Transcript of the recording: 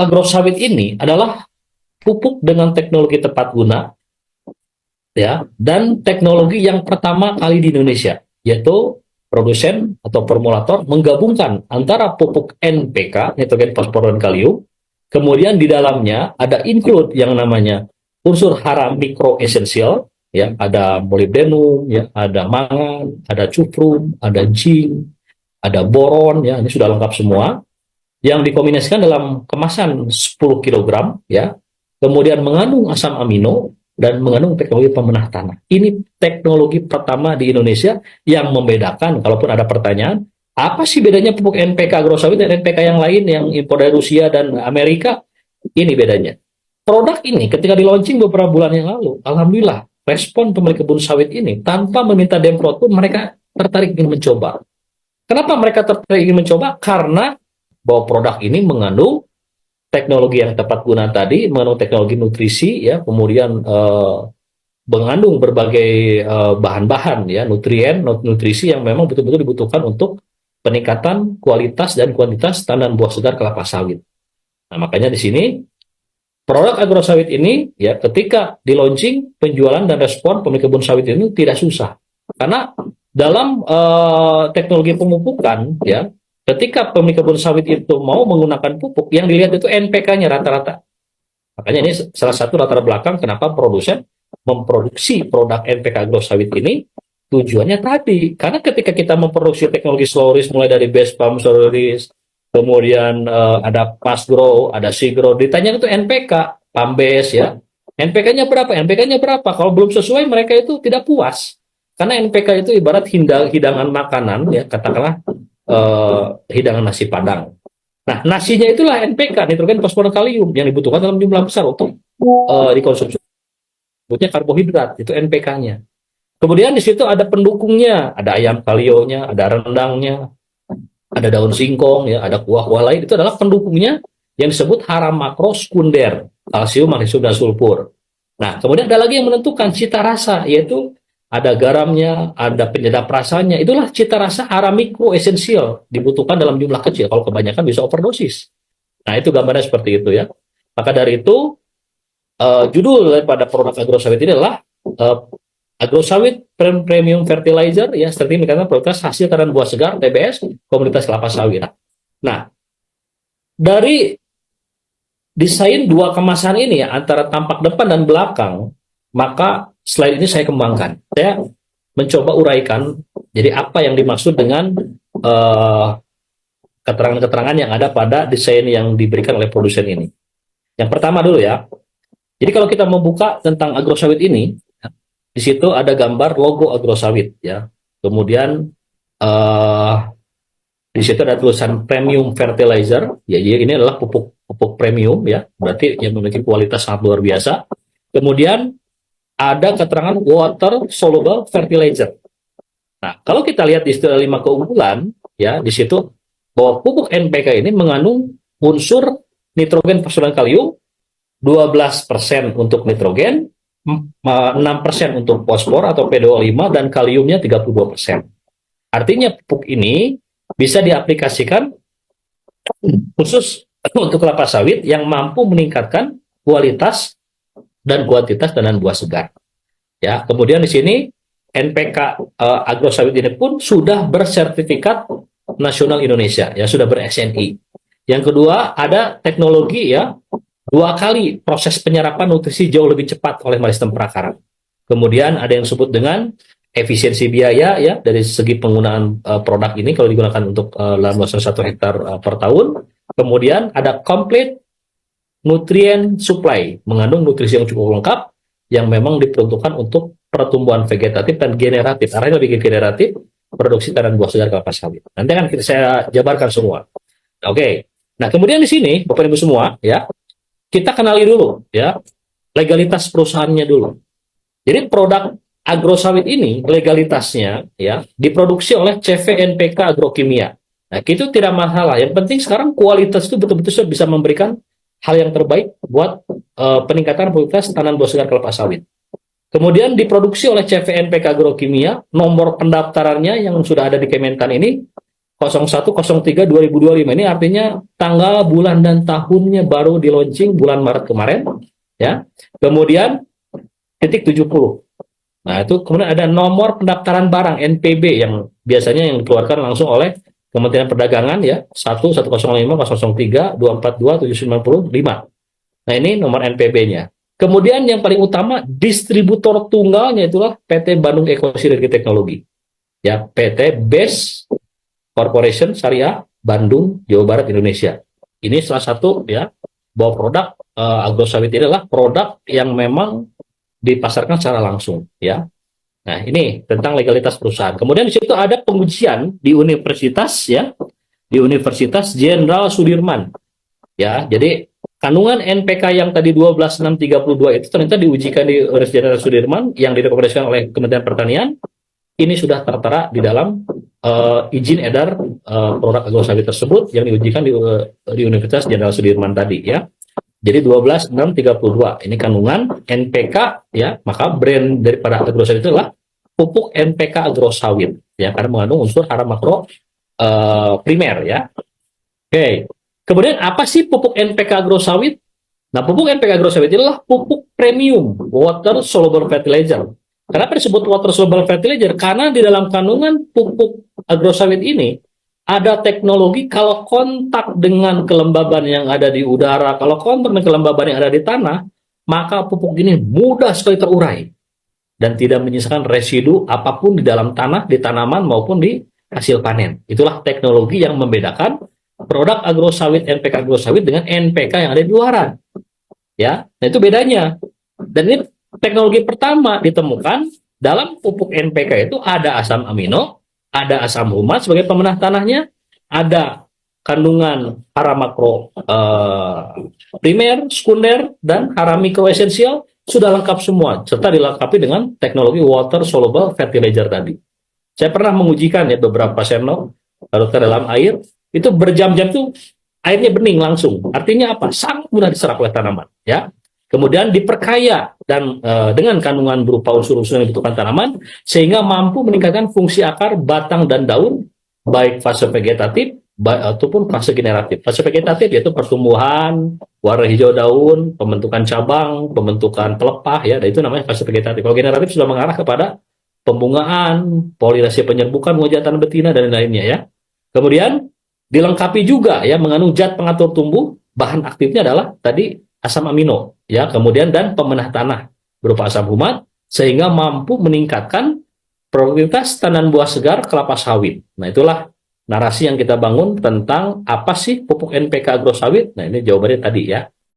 agrosawit ini adalah pupuk dengan teknologi tepat guna, ya, dan teknologi yang pertama kali di Indonesia, yaitu produsen atau formulator menggabungkan antara pupuk NPK, nitrogen, fosfor, dan kalium, kemudian di dalamnya ada include yang namanya unsur hara mikro esensial, ya, ada molybdenum, ya, ada mangan, ada cuprum, ada zinc, ada boron, ya, ini sudah lengkap semua, yang dikombinasikan dalam kemasan 10 kilogram, ya, kemudian mengandung asam amino dan mengandung teknologi pemenah tanah. Ini teknologi pertama di Indonesia yang membedakan, kalaupun ada pertanyaan, apa sih bedanya pupuk NPK agrosawit dan NPK yang lain yang impor dari Rusia dan Amerika? Ini bedanya. Produk ini ketika di launching beberapa bulan yang lalu, alhamdulillah, respon pemilik kebun sawit ini tanpa meminta demprot pun mereka tertarik ingin mencoba. Kenapa mereka tertarik ingin mencoba? Karena bahwa produk ini mengandung teknologi yang tepat guna tadi, mengandung teknologi nutrisi, ya, kemudian mengandung berbagai bahan-bahan, ya, nutrisi yang memang betul-betul dibutuhkan untuk peningkatan kualitas dan kuantitas tanaman buah segar kelapa sawit. Nah, makanya di sini produk agrosawit ini, ya, ketika di launching, penjualan dan respon pemilik kebun sawit ini tidak susah, karena dalam teknologi pemupukan, ya, ketika pemilik kebun sawit itu mau menggunakan pupuk, yang dilihat itu NPK-nya rata-rata. Makanya ini salah satu latar belakang kenapa produsen memproduksi produk NPK agrosawit ini, tujuannya tadi. Karena ketika kita memproduksi teknologi slow release, mulai dari base pump slow release, kemudian ada fast grow, ada sea grow, ditanya itu NPK, pump base, ya. NPK-nya berapa? NPK-nya berapa? Kalau belum sesuai, mereka itu tidak puas. Karena NPK itu ibarat hidangan makanan, ya, katakanlah hidangan nasi padang. Nah, nasinya itulah NPK, nitrogen, fosfor, kalium, yang dibutuhkan dalam jumlah besar untuk dikonsumsi. Sebutnya karbohidrat, itu NPK-nya. Kemudian di situ ada pendukungnya, ada ayam kalionya, ada rendangnya, ada daun singkong, ya, ada kuah-kuah lain, itu adalah pendukungnya yang disebut hara makro sekunder, kalsium, magnesium, dan sulfur. Nah, kemudian ada lagi yang menentukan cita rasa, yaitu ada garamnya, ada penyedap rasanya. Itulah cita rasa hara mikro esensial, dibutuhkan dalam jumlah kecil. Kalau kebanyakan bisa overdosis. Nah, itu gambarnya seperti itu, ya. Maka dari itu, judul daripada produk agrosawit ini adalah agrosawit premium fertilizer, ya, strategi meningkatkan produktivitas hasil tanaman buah segar TBS komunitas kelapa sawit. Nah, dari desain dua kemasan ini, ya, antara tampak depan dan belakang, maka slide ini saya kembangkan. Saya mencoba uraikan, jadi apa yang dimaksud dengan keterangan-keterangan yang ada pada desain yang diberikan oleh produsen ini. Yang pertama dulu, ya. Jadi kalau kita membuka tentang agrosawit ini, ya, di situ ada gambar logo agrosawit, ya. Kemudian di situ ada tulisan premium fertilizer, ya, jadi ini adalah pupuk premium, ya, berarti yang memiliki kualitas sangat luar biasa. Kemudian ada keterangan water soluble fertilizer. Nah, kalau kita lihat di situ ada 5 keunggulan, ya, di situ bahwa pupuk NPK ini mengandung unsur nitrogen, fosfor, dan kalium, 12% untuk nitrogen, 6% untuk fosfor atau P2O5, dan kaliumnya 32%. Artinya pupuk ini bisa diaplikasikan khusus untuk kelapa sawit yang mampu meningkatkan kualitas dan kuantitas tanaman buah segar. Ya, kemudian di sini NPK agrosawit ini pun sudah bersertifikat nasional Indonesia, ya, sudah ber-SNI. Yang kedua, ada teknologi, ya, 2 kali proses penyerapan nutrisi jauh lebih cepat oleh sistem perakaran. Kemudian ada yang disebut dengan efisiensi biaya, ya, dari segi penggunaan produk ini kalau digunakan untuk lahan luas 1 hektar per tahun. Kemudian ada complete nutrient supply, mengandung nutrisi yang cukup lengkap yang memang diperuntukkan untuk pertumbuhan vegetatif dan generatif. Artinya lebih generatif, produksi tanaman buah segar kelapa sawit. Nanti akan saya jabarkan semua. Oke. Nah, kemudian di sini Bapak Ibu semua, ya, kita kenali dulu, ya, legalitas perusahaannya dulu. Jadi produk agrosawit ini legalitasnya, ya, diproduksi oleh CVNPK Agrokimia. Nah, itu tidak masalah. Yang penting sekarang kualitas itu betul-betul bisa memberikan hal yang terbaik buat peningkatan produktivitas tanaman buah segar kelapa sawit. Kemudian diproduksi oleh CVNPK Agrokimia, nomor pendaftarannya yang sudah ada di Kementan ini 01.03.2025. Ini artinya tanggal, bulan, dan tahunnya baru di launching bulan Maret kemarin. Ya. Kemudian titik 70. Nah, itu kemudian ada nomor pendaftaran barang NPB yang biasanya yang dikeluarkan langsung oleh Kementerian Perdagangan ya, 1105003242795. Nah, ini nomor NPB-nya. Kemudian yang paling utama distributor tunggalnya itulah PT Bandung Eko Sinergi Teknologi. Ya, PT BES Corporation Syariah Bandung, Jawa Barat, Indonesia. Ini salah satu ya bahwa produk agrosawit ini adalah produk yang memang dipasarkan secara langsung ya. Nah, ini tentang legalitas perusahaan. Kemudian di situ ada pengujian di universitas ya, di Universitas Jenderal Sudirman. Ya, jadi kandungan NPK yang tadi 12632 itu ternyata diujikan di Universitas Jenderal Sudirman yang direkomendasikan oleh Kementerian Pertanian. Ini sudah tertera di dalam izin edar produk agrosawit tersebut yang diujikan di Universitas Jenderal Sudirman tadi ya. Jadi 12632 ini kandungan NPK ya, maka brand daripada agrosawit itu adalah pupuk NPK agrosawit ya, karena mengandung unsur hara makro primer ya. Oke. Kemudian apa sih pupuk NPK agrosawit? Nah, pupuk NPK agrosawit adalah pupuk premium water soluble fertilizer. Kenapa disebut water soluble fertilizer? Karena di dalam kandungan pupuk agrosawit ini ada teknologi kalau kontak dengan kelembaban yang ada di udara, kalau kontak dengan kelembaban yang ada di tanah, maka pupuk ini mudah sekali terurai dan tidak menyisakan residu apapun di dalam tanah, di tanaman maupun di hasil panen. Itulah teknologi yang membedakan produk agrosawit NPK agrosawit dengan NPK yang ada di luaran. Ya, nah itu bedanya. Dan ini teknologi pertama ditemukan dalam pupuk NPK itu ada asam amino, ada asam humat sebagai pemenah tanahnya, ada kandungan hara makro primer, sekunder, dan hara mikro esensial sudah lengkap semua, serta dilengkapi dengan teknologi water soluble fertilizer tadi. Saya pernah mengujikan ya beberapa sendok dalam air, itu berjam-jam tuh airnya bening langsung. Artinya apa? Sangat mudah diserap oleh tanaman. Ya. Kemudian diperkaya dan dengan kandungan berupa unsur-unsur yang dibutuhkan tanaman sehingga mampu meningkatkan fungsi akar, batang, dan daun baik fase vegetatif ataupun fase generatif. Fase vegetatif yaitu pertumbuhan, warna hijau daun, pembentukan cabang, pembentukan pelepah ya, dan itu namanya fase vegetatif. Kalau generatif sudah mengarah kepada pembungaan, polinasi penyerbukan, pengujatan betina dan lainnya ya. Kemudian dilengkapi juga ya mengandung zat pengatur tumbuh, bahan aktifnya adalah tadi asam amino ya, kemudian dan pemenah tanah berupa asam humat sehingga mampu meningkatkan produktivitas tanaman buah segar kelapa sawit. Nah, itulah narasi yang kita bangun tentang apa sih pupuk NPK agrosawit. Nah, ini jawabannya tadi ya.